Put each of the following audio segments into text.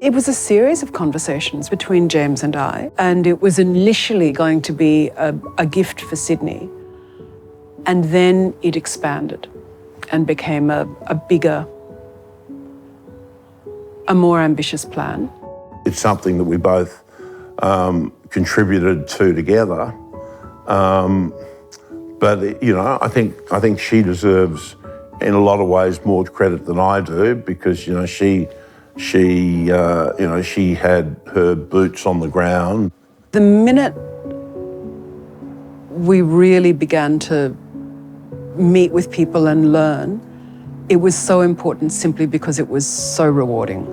It was a series of conversations between James and I, and it was initially going to be a gift for Sydney. And then it expanded and became a bigger, a more ambitious plan. It's something that we both contributed to together. But you know, I think she deserves, in a lot of ways, more credit than I do, because you know she had her boots on the ground. The minute we really began to meet with people and learn, it was so important simply because it was so rewarding.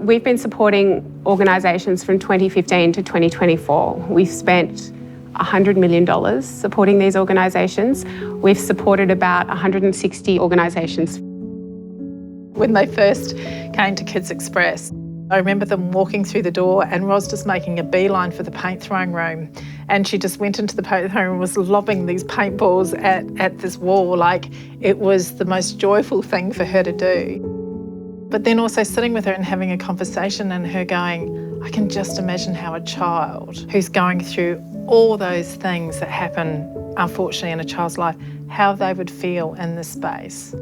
We've been supporting organisations from 2015 to 2024. We've spent $100 million supporting these organisations. We've supported about 160 organisations. When they first came to Kids Express, I remember them walking through the door and Roz just making a beeline for the paint throwing room. And she just went into the paint throwing room and was lobbing these paintballs at this wall like it was the most joyful thing for her to do. But then also sitting with her and having a conversation and her going, I can just imagine how a child who's going through all those things that happen, unfortunately, in a child's life, how they would feel in this space.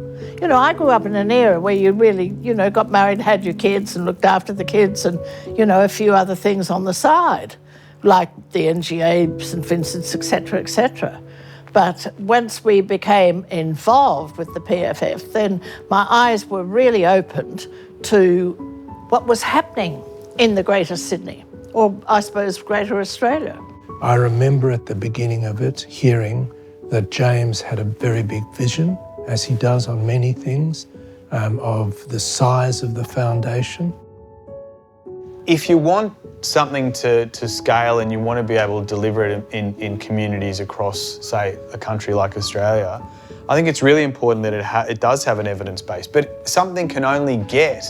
You know, I grew up in an era where you really, you know, got married, had your kids and looked after the kids and, you know, a few other things on the side, like the NGA, St Vincent's, etc., etc. But once we became involved with the PFF, then my eyes were really opened to what was happening in the Greater Sydney, or I suppose Greater Australia. I remember at the beginning of it hearing that James had a very big vision, as he does on many things, of the size of the foundation. If you want something to scale and you want to be able to deliver it in communities across, say, a country like Australia, I think it's really important that it does have an evidence base. But something can only get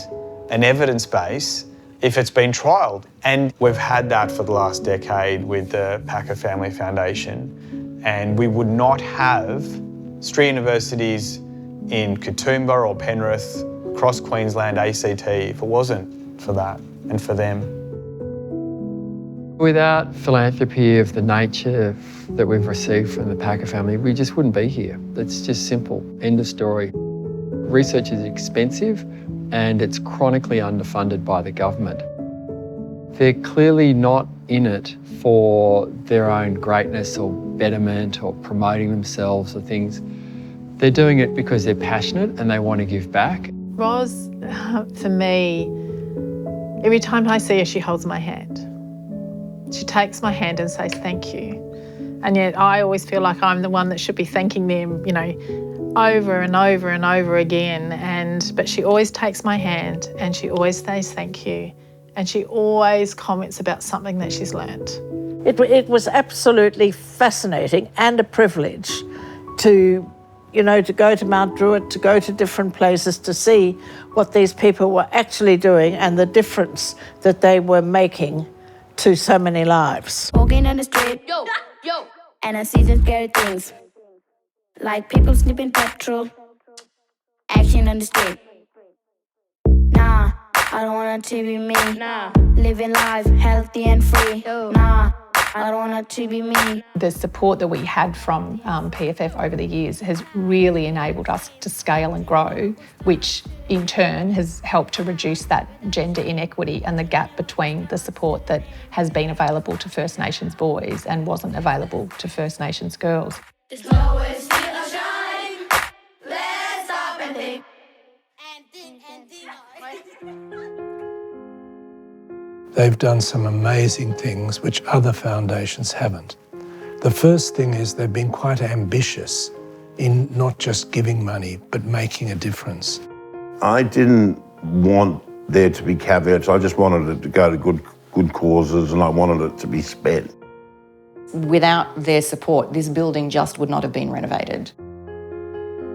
an evidence base if it's been trialled. And we've had that for the last decade with the Packer Family Foundation. And we would not have street universities in Katoomba or Penrith, across Queensland, ACT, if it wasn't for that and for them. Without philanthropy of the nature that we've received from the Packer family, we just wouldn't be here. It's just simple. End of story. Research is expensive and it's chronically underfunded by the government. They're clearly not in it for their own greatness or betterment or promoting themselves or things. They're doing it because they're passionate and they want to give back. Roz, for me, every time I see her, she holds my hand. She takes my hand and says thank you. And yet I always feel like I'm the one that should be thanking them, you know, over and over and over again. But she always takes my hand and she always says thank you. And she always comments about something that she's learnt. It was absolutely fascinating and a privilege to, you know, to go to Mount Druitt, to go to different places to see what these people were actually doing and the difference that they were making to so many lives. Walking on the street, yo, and I see some scary things, like people sniffing petrol, action on the street. Nah, I don't want it to be me. Nah, living life healthy and free. Nah, I don't want it to be me. The support that we had from PFF over the years has really enabled us to scale and grow, which in turn has helped to reduce that gender inequity and the gap between the support that has been available to First Nations boys and wasn't available to First Nations girls. There's nowhere still a shine. Let's stop and think. They've done some amazing things which other foundations haven't. The first thing is they've been quite ambitious in not just giving money, but making a difference. I didn't want there to be caveats. I just wanted it to go to good causes and I wanted it to be spent. Without their support, this building just would not have been renovated.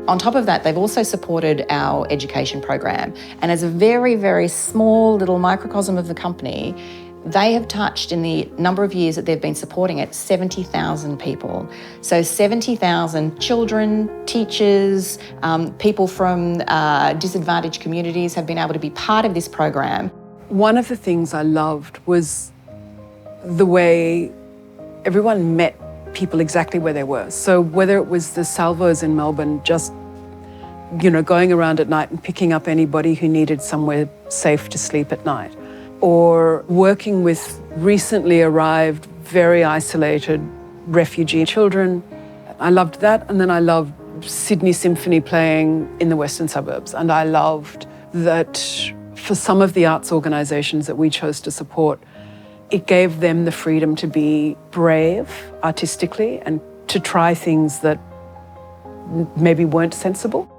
On top of that, they've also supported our education program. And as a very, very small little microcosm of the company, they have touched, in the number of years that they've been supporting it, 70,000 people. So 70,000 children, teachers, people from disadvantaged communities have been able to be part of this program. One of the things I loved was the way everyone met people exactly where they were. So whether it was the Salvos in Melbourne, just, going around at night and picking up anybody who needed somewhere safe to sleep at night, or working with recently arrived, very isolated refugee children. I loved that. And then I loved Sydney Symphony playing in the western suburbs. And I loved that for some of the arts organisations that we chose to support, it gave them the freedom to be brave artistically and to try things that maybe weren't sensible.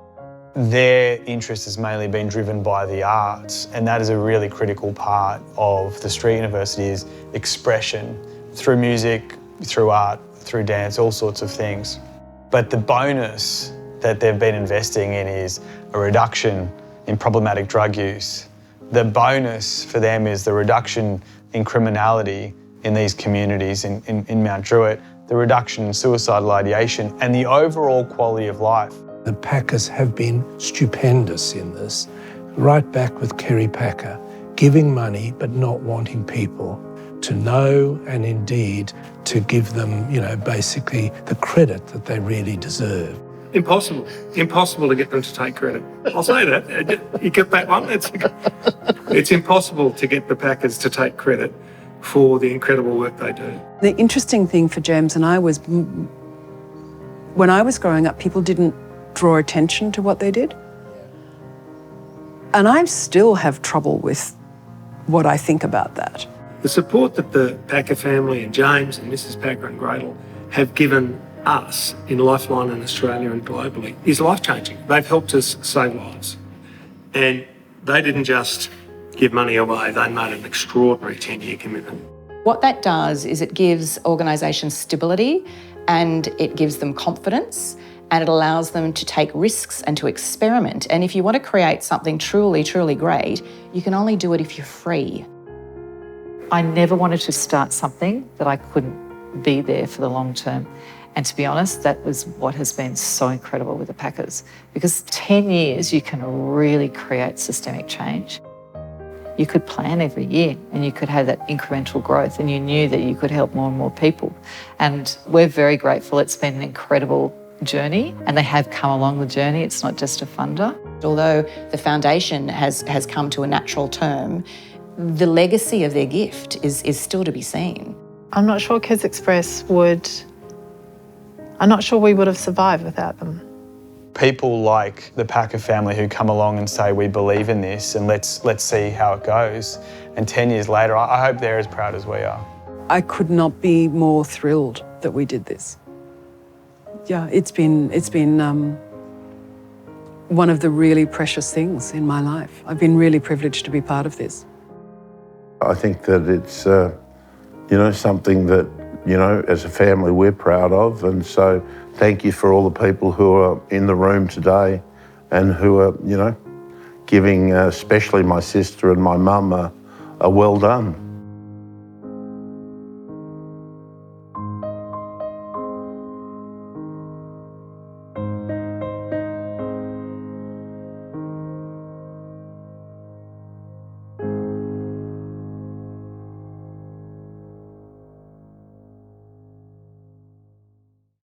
Their interest has mainly been driven by the arts, and that is a really critical part of the street university, is expression through music, through art, through dance, all sorts of things. But the bonus that they've been investing in is a reduction in problematic drug use. The bonus for them is the reduction in criminality in these communities in Mount Druitt, the reduction in suicidal ideation, and the overall quality of life. The Packers have been stupendous in this, right back with Kerry Packer, giving money but not wanting people to know and indeed to give them, basically the credit that they really deserve. Impossible to get them to take credit. I'll say that. You get that one? It's impossible to get the Packers to take credit for the incredible work they do. The interesting thing for James and I was, when I was growing up, people didn't draw attention to what they did. And I still have trouble with what I think about that. The support that the Packer family and James and Mrs. Packer and Gradle have given us in Lifeline in Australia and globally is life-changing. They've helped us save lives. And they didn't just give money away, they made an extraordinary 10-year commitment. What that does is it gives organisations stability and it gives them confidence and it allows them to take risks and to experiment. And if you want to create something truly, truly great, you can only do it if you're free. I never wanted to start something that I couldn't be there for the long term. And to be honest, that was what has been so incredible with the Packers, because 10 years you can really create systemic change. You could plan every year and you could have that incremental growth and you knew that you could help more and more people. And we're very grateful. It's been an incredible journey and they have come along the journey. It's not just a funder. Although the foundation has come to a natural term, the legacy of their gift is still to be seen. I'm not sure Kids Express I'm not sure we would have survived without them. People like the Packer family who come along and say, we believe in this and let's see how it goes. And 10 years later, I hope they're as proud as we are. I could not be more thrilled that we did this. Yeah, it's been one of the really precious things in my life. I've been really privileged to be part of this. I think that it's, something that, as a family we're proud of. And so thank you for all the people who are in the room today and who are, giving, especially my sister and my mum, a well done.